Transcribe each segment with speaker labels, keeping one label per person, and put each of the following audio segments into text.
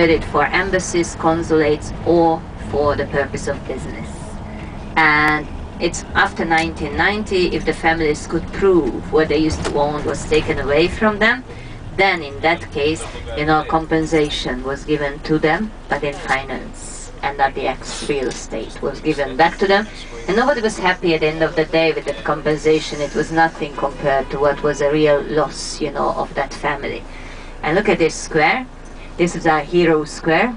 Speaker 1: it for embassies, consulates, or for the purpose of business. And it's after 1990, if the families could prove what they used to own was taken away from them, then in that case, you know, compensation was given to them, but in finance, and not the ex-real estate was given back to them. And nobody was happy at the end of the day with that compensation. It was nothing compared to what was a real loss, you know, of that family. And look at this square. This is our hero square,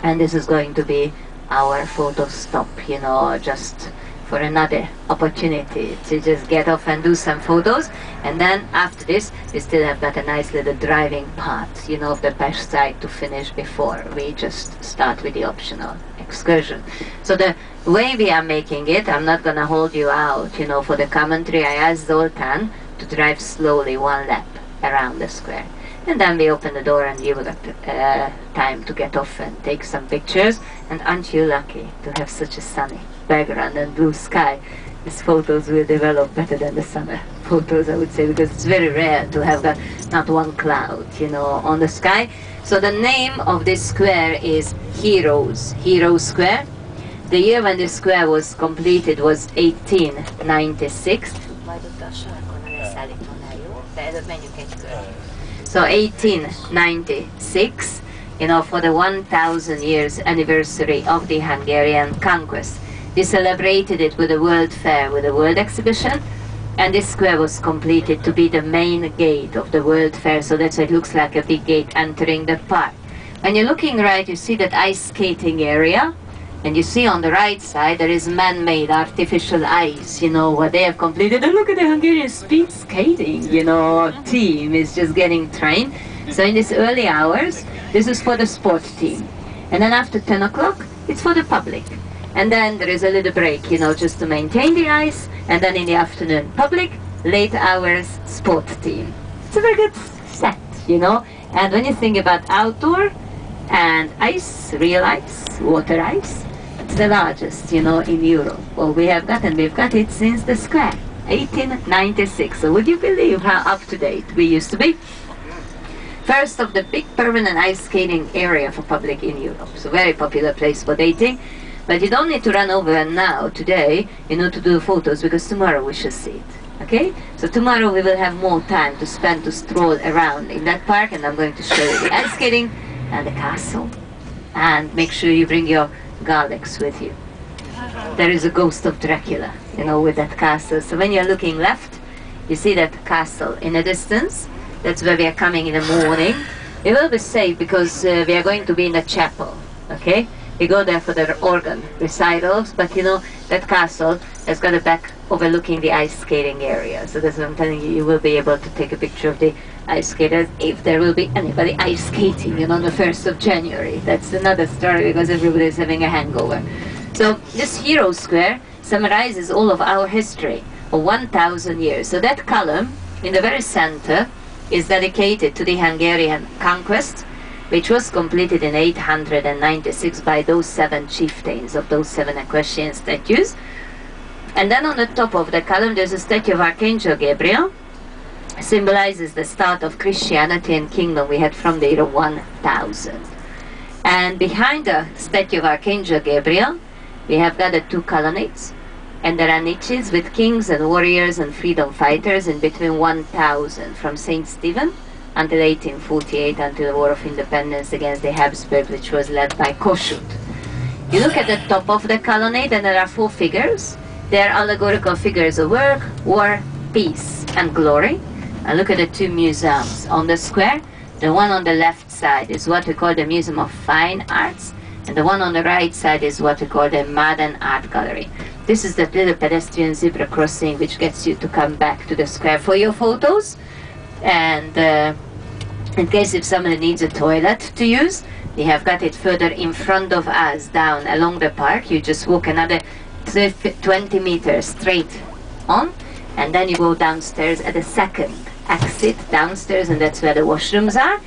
Speaker 1: and this is going to be our photo stop, you know, just for another opportunity to just get off and do some photos. And then after this, we still have got a nice little driving path, you know, of the Pest side to finish before we just start with the optional excursion. So the way we are making it, I'm not gonna hold you out, you know, for the commentary. I asked Zoltán to drive slowly 1 lap around the square. And then we open the door and you will get time to get off and take some pictures. And aren't you lucky to have such a sunny background and blue sky? These photos will develop better than the summer photos, I would say, because it's very rare to have got not one cloud, you know, on the sky. So the name of this square is Hero Square. The year when this square was completed was 1896. So 1896, you know, for the 1000 years anniversary of the Hungarian conquest. We celebrated it with a World Fair, with a World Exhibition, and this square was completed to be the main gate of the World Fair, so that's why it looks like a big gate entering the park. When you're looking right, you see that ice skating area, and you see on the right side there is man-made artificial ice, you know, what they have completed. And look at the Hungarian speed skating, you know, team is just getting trained. So in these early hours, this is for the sport team. And then after 10 o'clock, it's for the public. And then there is a little break, you know, just to maintain the ice. And then in the afternoon, public, late hours, sport team. It's a very good set, you know. And when you think about outdoor and ice, real ice, water ice, it's the largest, you know, in Europe. Well, we have got, and we've got it since the square, 1896. So would you believe how up-to-date we used to be? First of the big permanent ice skating area for public in Europe. So very popular place for dating. But you don't need to run over now, today, you know, to do photos, because tomorrow we shall see it. Okay? So tomorrow we will have more time to spend to stroll around in that park, and I'm going to show you the ice skating and the castle. And make sure you bring your garlics with you. There is a ghost of Dracula, you know, with that castle. So when you're looking left, you see that castle in the distance. That's where we are coming in the morning. We will be safe because we are going to be in the chapel, okay? We go there for the organ recitals, but you know, that castle has got a back overlooking the ice skating area. So that's what I'm telling you, you will be able to take a picture of the ice skaters if there will be anybody ice skating, you know, on the 1st of January. That's another story because everybody is having a hangover. So this Hero Square summarizes all of our history of 1000 years. So that column in the very center is dedicated to the Hungarian conquest, which was completed in 896 by those 7 chieftains of those 7 equestrian statues. And then on the top of the column there's a statue of Archangel Gabriel, symbolizes the start of Christianity and kingdom we had from the year 1000. And behind the statue of Archangel Gabriel, we have got the 2 colonnades, and there are niches with kings and warriors and freedom fighters in between 1000, from St. Stephen until 1848, until the War of Independence against the Habsburgs, which was led by Kossuth. You look at the top of the colonnade and there are 4 figures. They are allegorical figures of work, war, peace and glory. And look at the 2 museums on the square. The one on the left side is what we call the Museum of Fine Arts, and the one on the right side is what we call the Modern Art Gallery. This is that little pedestrian zebra crossing which gets you to come back to the square for your photos. And in case if somebody needs a toilet to use, we have got it further in front of us down along the park. You just walk another 20 meters straight on, and then you go downstairs at the second exit downstairs, and that's where the washrooms are.